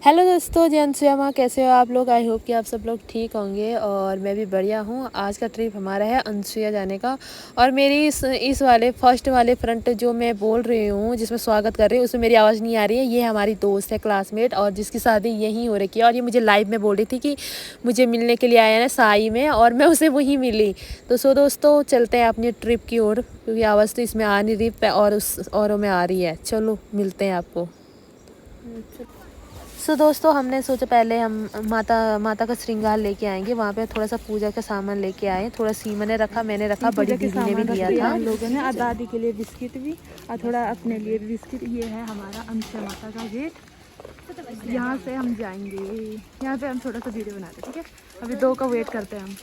Hello दोस्तों, जय अनुसुया। कैसे हो आप लोग? आई होप कि आप सब लोग ठीक होंगे और मैं भी बढ़िया हूँ। आज का ट्रिप हमारा है अनुसुया जाने का। और मेरी इस वाले फर्स्ट वाले फ्रंट जो मैं बोल रही हूँ, जिसमें स्वागत कर रही हूँ, उसमें मेरी आवाज़ नहीं आ रही है। ये हमारी दोस्त है, क्लासमेट, और जिसकी शादी यहीं हो रखी है। और ये मुझे लाइव में बोल रही थी कि मुझे मिलने के लिए आया ना साई में, और मैं उसे वहीं मिली। तो दोस्तों चलते हैं अपनी ट्रिप की ओर, क्योंकि आवाज़ तो इसमें आ नहीं रही और उस औरों में आ रही है। चलो मिलते हैं आपको। दोस्तों हमने सोचा पहले हम माता का श्रृंगार लेके आएंगे। वहाँ पे थोड़ा सा पूजा का सामान लेके आए। थोड़ा सीमा ने रखा, मैंने रखा, बड़ी दीदी ने भी दिया था। हम लोगों ने दादी के लिए बिस्किट भी और थोड़ा अपने लिए भी बिस्किट। ये है हमारा अनुसुया माता का गेट। यहाँ से हम जाएंगे। यहाँ पे हम थोड़ा सा वीडियो बनाते हैं, ठीक है। अभी 2 का वेट करते हैं हम।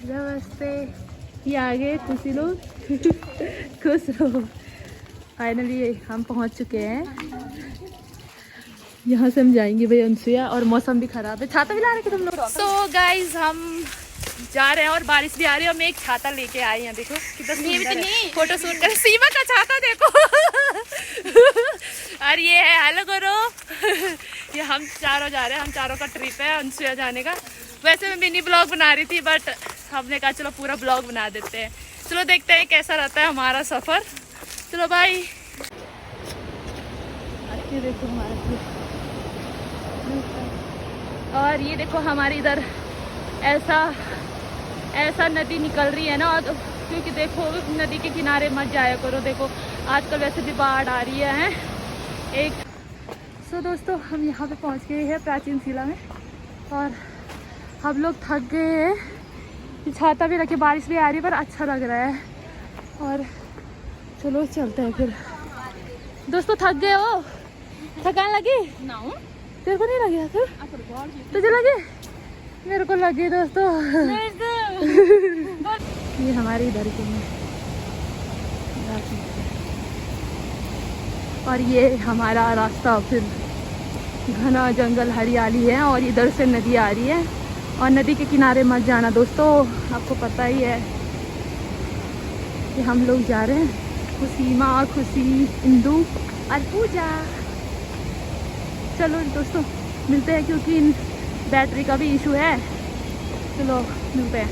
नमस्ते। ये आगे खुशी लोग खुश रहो। फाइनली हम पहुंच चुके हैं। यहाँ से हम जाएंगे भाई अनुसुया, और मौसम भी खराब है। छाता भी ला रहे तुम लोग? सो गाइज हम जा रहे हैं और बारिश भी आ रही है। और मैं एक छाता लेके आई हूँ, देखो कितना फोटो शूट कर। सीमा का छाता देखो। और ये है, हेलो करो। ये हम चारों जा रहे हैं। हम चारों का ट्रिप है अनुसुया जाने का। वैसे मैं मिनी ब्लॉग बना रही थी, बट हमने कहा चलो पूरा ब्लॉग बना देते हैं। चलो देखते हैं कैसा रहता है हमारा सफर। चलो भाई। ये देखो हमारा, और ये देखो हमारे इधर ऐसा नदी निकल रही है ना। और क्योंकि देखो नदी के किनारे मत जाया करो। देखो आजकल वैसे भी बाढ़ आ रही है। एक दोस्तों हम यहाँ पे पहुँच गए हैं प्राचीन शिला में, और हम लोग थक गए हैं। छाता भी रखे, बारिश भी आ रही है, पर अच्छा लग रहा है। और चलो चलते हैं फिर। दोस्तों थक गए हो? थकान लगी? तेरे को नहीं लगी? तुझे लगे? मेरे को लगी दोस्तों। ये हमारे इधर के हैं, और ये हमारा रास्ता। फिर घना जंगल, हरियाली है, और इधर से नदी आ रही है। और नदी के किनारे मत जाना दोस्तों, आपको पता ही है कि हम लोग जा रहे हैं। खुशी माँ, खुशी, इंदू और पूजा। चलो दोस्तों मिलते हैं, क्योंकि इन बैटरी का भी इशू है। चलो मिलते हैं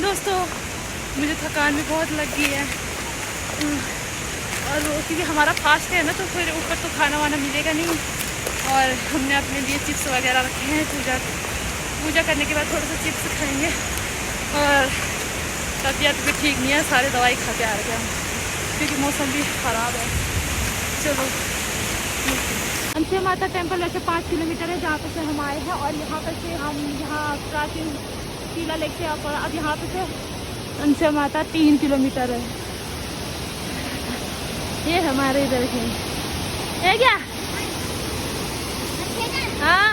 दोस्तों। मुझे थकान भी बहुत लग गई है, और वो क्योंकि हमारा फास्ट है ना, तो फिर ऊपर तो खाना वाना मिलेगा नहीं। और हमने अपने लिए चिप्स वगैरह रखे हैं। पूजा करने के बाद थोड़ा सा चिप्स खाएंगे। और तबीयत भी ठीक नहीं है, सारे दवाई खा के आ गए हम, क्योंकि मौसम भी ख़राब है। चलो अनुसुया माता टेम्पल वैसे 5 किलोमीटर है जहाँ पे से हम आए हैं। और यहाँ पे से हम यहाँ प्राचीन शिला लेके अब यहाँ पे से अनुसुया माता 3 किलोमीटर है। ये हमारे इधर के है क्या? हाँ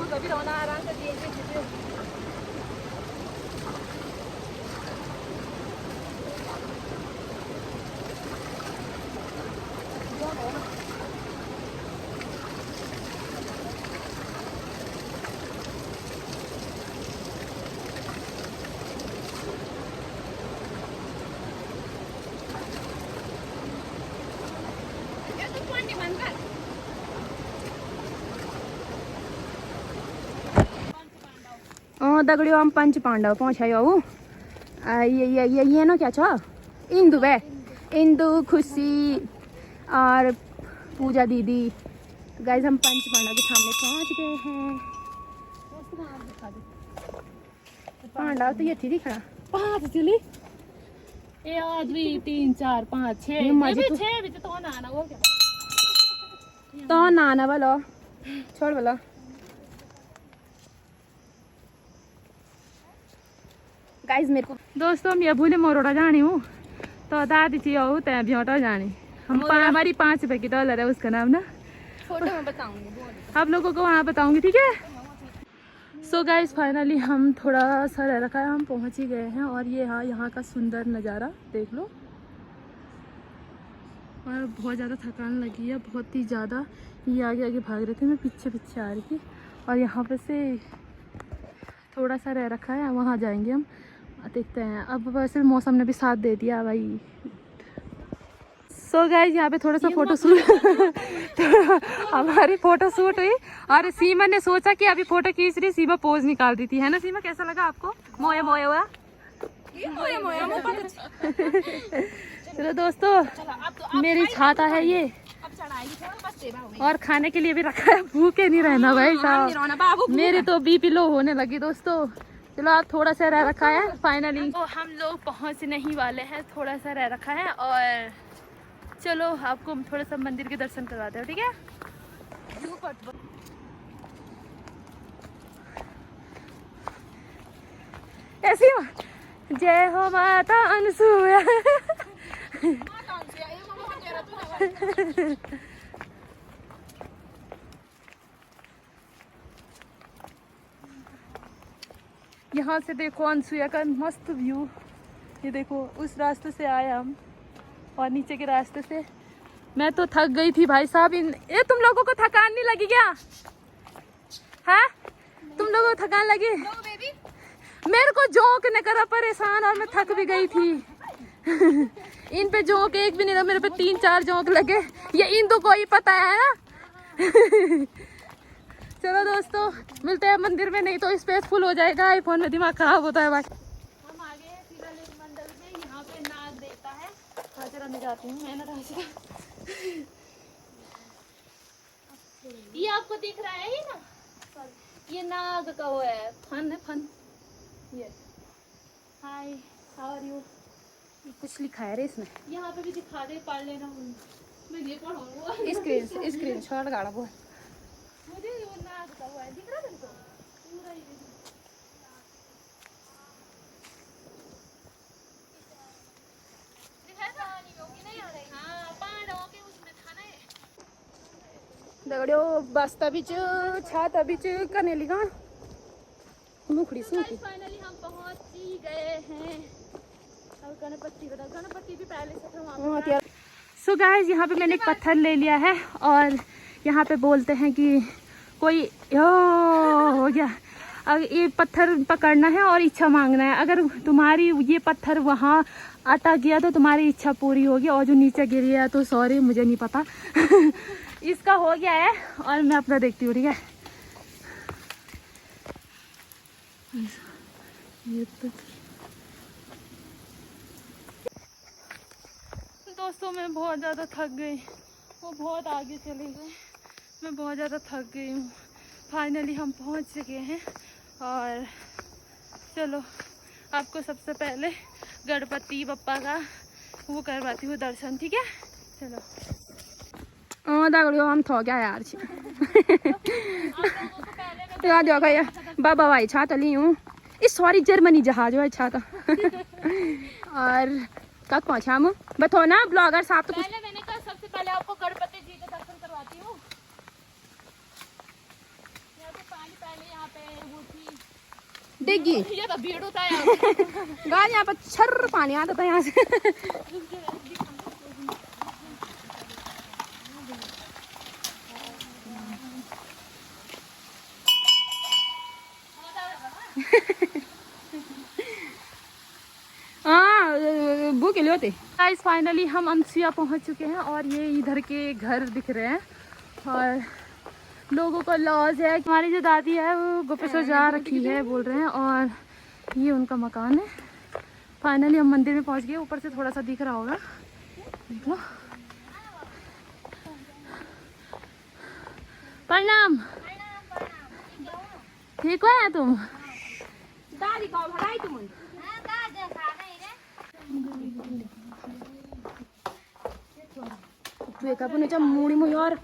कभी रोना आराम से देखिए। दगड़ियों हम पंच पांडव पहुँचायो। ये ना क्या छो? इंदु बे, इंदु, खुशी और पूजा दीदी। तो गाइस हम पंच पांडव के सामने पहुँच गए हैं। पांडव तो ये थी दिखना 5 चली। ये आज भी 3 4 5 6 तो नाना बोलो, छोड़ बोलो। गाइस मेरे को दोस्तों मैं भूले मोरोड़ा जानी हूँ, तो दादी चाहिए हो तय भ्योटा जानी। हमारी 5 रुपए की डॉलर है, उसका नाम ना फोटो में बताऊंगी। आप लोगों को वहाँ बताऊंगी, ठीक है। सो गाइस फाइनली हम थोड़ा सा रह रखा है, हम पहुँच ही गए हैं। और ये यहाँ का सुंदर नज़ारा देख लो। और बहुत ज़्यादा थकान लगी है, बहुत ही ज़्यादा। ये आगे आगे भाग रहे थे, मैं पीछे पीछे आ रही थी। और यहाँ पे से थोड़ा सा रह रखा है, वहाँ जाएंगे हम, देखते हैं। अब वैसे मौसम ने भी साथ दे दिया भाई। सो गाइस यहाँ पे थोड़ा सा फोटो शूट तो हमारी फोटो शूट हुई और सीमा ने सोचा कि अभी फोटो खींच रही, सीमा पोज निकाल दी थी, है ना सीमा? कैसा लगा आपको? मोया मोया हुआ। चलो दोस्तों, मेरी छाता है ये, और खाने के लिए भी रखा है। भूखे नहीं रहना भाई साहब, मेरे तो बीपी लो होने लगी दोस्तों। चलो आप थोड़ा सा रह रखा है। फाइनली तो हम लोग पहुंचने ही वाले हैं, थोड़ा सा रह रखा है। और चलो आपको हम थोड़ा सा मंदिर के दर्शन करवाते हैं, ठीक है? ऐसी जय हो माता अनसुया। यहाँ से देखो अनसुया का मस्त व्यू। ये देखो, उस रास्ते से आए हम और नीचे के रास्ते से। मैं तो थक गई थी भाई साहब। ये तुम लोगों को थकान नहीं लगी क्या? है तुम लोगों को थकान लगी? मेरे को जोंक ने करा परेशान और मैं थक भी गई थी। इन पे जोंक एक भी नहीं था, मेरे पे 3-4 जोंक लगे। ये इंदु को ही पता है ना। चलो दोस्तों, मिलते हैं मंदिर में, नहीं तो स्पेस फुल हो जाएगा। आईफोन में दिमाग खराब होता है भाई। हम आ गए हैं शिलालेख मंदिर में। यहाँ पे नाग देवता है। हाजिरा में जाती हूँ मैं ना हाजिरा। ये आपको दिख रहा है, ये ना ये नाग का वो है, फन है, फन। ये हाय, हाउ आर यू? कुछ लिखा है रे इसमें। यहाँ पे भी दिखा दे, पढ़ लेना। मैं ये पढ़ूंगा। स्क्रीन शॉट गाड़ा वो मुझे वो नाग का वो है, दिख रहा है तुमको? पूरा ही दगड़ियो बस्ता बिच छाता बिच करने लगा मुखड़ी सूखी। फाइनली हम पहुंच ही गए हैं। अब गणपति बताओ, गणपति भी पहले से था वहाँ पे। सो गाइस, यहाँ पे मैंने एक पत्थर ले लिया है और यहाँ पे बोलते हैं कि कोई हो गया। अब ये पत्थर पकड़ना है और इच्छा मांगना है। अगर तुम्हारी ये पत्थर वहाँ अटक गया तो तुम्हारी इच्छा पूरी होगी, और जो नीचे गिर गया तो सॉरी, मुझे नहीं पता। इसका हो गया है और मैं अपना देखती हूँ, ठीक है? ये तो दोस्तों, मैं बहुत ज़्यादा थक गई। वो बहुत आगे चले गए, मैं बहुत ज़्यादा थक गई हूँ। फाइनली हम पहुँच चुके हैं और चलो आपको सबसे पहले गणपति बप्पा का वो करवाती हूँ दर्शन, ठीक है? चलो। हम थो गया यार। बाबा भाई छाता ली हूँ। इस सॉरी जर्मनी जहाज है छाता। और कब पहुँचा हम बतो ना ब्लॉगर साहब? तो पहले मैंने कहा सबसे पहले आपको गणपति जी के दर्शन करवाती हूँ। यहाँ पे पानी पहले यहाँ पे वो थी डिग्गी, ये तो भीड़ होता है गाय। यहाँ पर छर पानी आता था यहाँ से। भूख होते। गाइस फाइनली हम अनसुया पहुंच चुके हैं और ये इधर के घर दिख रहे हैं और लोगों को लॉज है। हमारी जो दादी है वो गुफे जा रखी है बोल रहे हैं, और ये उनका मकान है। फाइनली हम मंदिर में पहुंच गए। ऊपर से थोड़ा सा दिख रहा होगा, देख लो। प्रणाम। ठीक है तुम? दादी का भलाई तुम मुड़ी मुड़ी और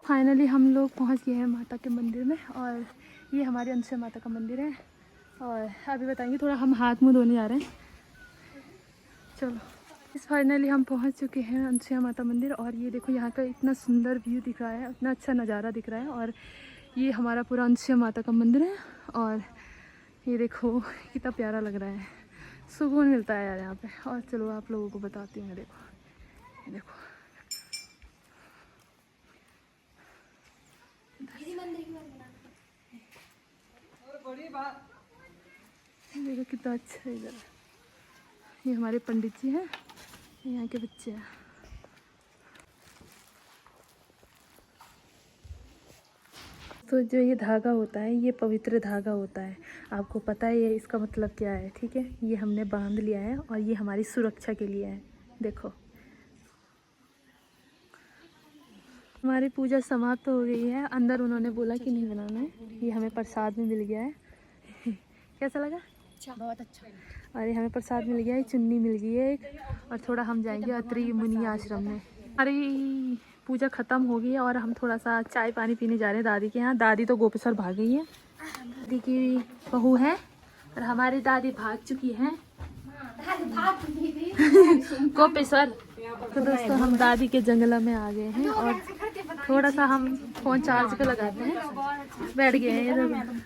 फाइनली हम लोग पहुंच गए हैं माता के मंदिर में, और ये हमारी अनसुया माता का मंदिर है। और अभी बताएंगे, थोड़ा हम हाथ मुंह धोने जा रहे हैं। चलो इस फाइनली हम पहुंच चुके हैं अनसुईया माता मंदिर। और ये देखो यहाँ का इतना सुंदर व्यू दिख रहा है, इतना अच्छा नज़ारा दिख रहा है। और ये हमारा पूरा अनसुईया माता का मंदिर है। और ये देखो कितना प्यारा लग रहा है, सुकून मिलता है यार यहाँ पे। और चलो आप लोगों को बताती हूँ। देखो देखो देखो कितना अच्छा है इधर। ये हमारे पंडित जी हैं, यहाँ के बच्चे हैं। तो जो ये धागा होता है ये पवित्र धागा होता है, आपको पता है ये इसका मतलब क्या है, ठीक है। ये हमने बांध लिया है और ये हमारी सुरक्षा के लिए है। देखो हमारी पूजा समाप्त हो गई है। अंदर उन्होंने बोला कि नहीं बनाना है, ये हमें प्रसाद में मिल गया है। कैसा लगा? अच्छा, बहुत अच्छा। और ये हमें प्रसाद मिल गया है, चुन्नी मिल गई है एक। और थोड़ा हम जाएंगे अत्रि मुनि आश्रम में। हमारी पूजा ख़त्म हो गई है और हम थोड़ा सा चाय पानी पीने जा रहे हैं दादी के यहाँ। दादी तो गोपेश्वर भाग गई है, दादी की बहू है और हमारी दादी भाग चुकी है गोपेश्वर। तो दोस्तों हम दादी के जंगला में आ गए हैं और थोड़ा सा हम फ़ोन चार्ज पे लगाते हैं, बैठ गए हैं इधर।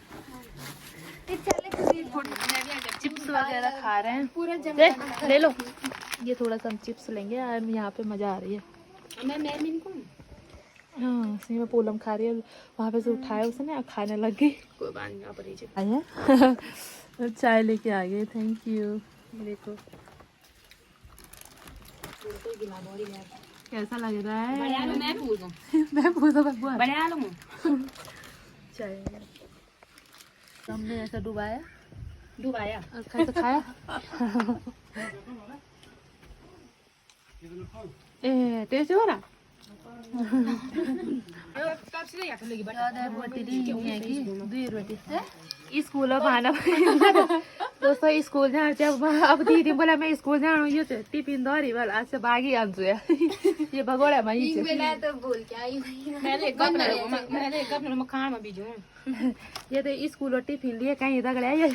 चिप्स वगैरह खा रहे हैं, ले लो। ये थोड़ा सा हम चिप्स लेंगे और यहाँ पे मज़ा आ रही है। हाँ सही में पोलम खा रही है, वहाँ पे से उठाया उसने और खाने लग गई। कोई बात नहीं, चाय लेके आ गए। Thank you. देखो कैसा लग रहा है? मैं पूछो चाय हमने ऐसा डुबाया और कैसे खाया। टेस्ट हो रहा स्कूल भाना दोस्तों स्कूल जाना चाहिए। अब दीदी बोला मैं स्कूल जाना ये टिफिन दौरी वाला आज से भागी आंसू है ये भगोड़ा में तो बोल के आई ये तो स्कूल और टिफिन लिए कहीं तगड़ा ये।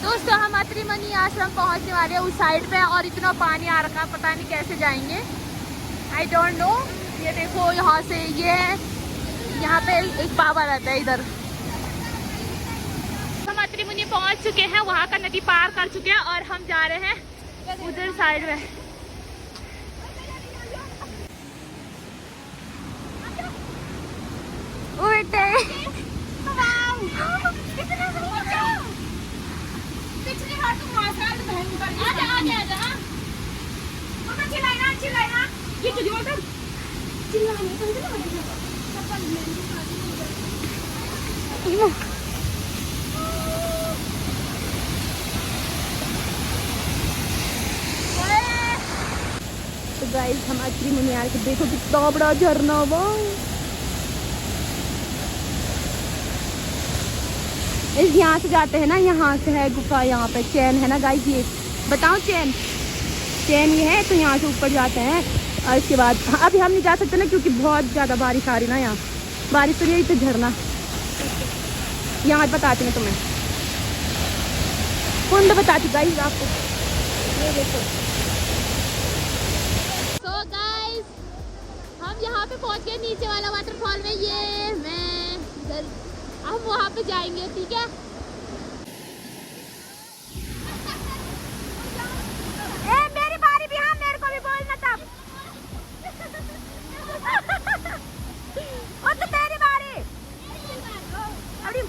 दोस्तों हम अत्रि मुनि आश्रम पहुंचने वाले हैं उस साइड पे। और इतना पानी आ रखा, पता नहीं कैसे जाएंगे, आई डोंट नो। ये देखो यहाँ से ये यहाँ पे एक बाबा रहता है इधर। हम अत्रि मुनि पहुंच चुके हैं, वहाँ का नदी पार कर चुके हैं और हम जा रहे हैं उधर साइड में। उल्टे तो गाइस हम अत्रि मुनि आके देखो कितना बड़ा झरना हुआ। इस यहाँ से जाते हैं ना, यहाँ से है गुफा, यहाँ पे चैन है ना गाइस। ये बताओ चैन ये है तो यहाँ से ऊपर जाते हैं। और इसके बाद अभी हम नहीं जा सकते ना क्योंकि बहुत ज़्यादा बारिश आ रही ना, यहाँ बारिश तो यही तो झरना यहाँ बताती मैं तुम्हें, कुंड बताती गाइस आपको। ये देखो तो गाइस हम यहाँ पे पहुँच गए नीचे वाला वाटरफॉल में। ये मैं इधर हम वहाँ पे जाएंगे, ठीक है। मेरी बारी भी, हाँ मेरे को भी बोलना तब। और तो तेरी बारी अभी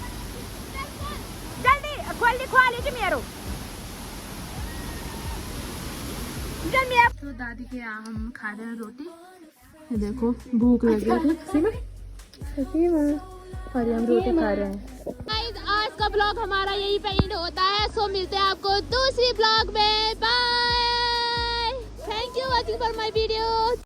जल्दी खोली मेरो जल्दी। तो दादी के यहाँ हम खा रहे हैं रोटी। देखो भूख लगी है और हम रोटी खा रहे हैं। आज का ब्लॉग हमारा यही पे एंड होता है। सो मिलते हैं आपको दूसरी ब्लॉग में। Bye, thank you watching for my video.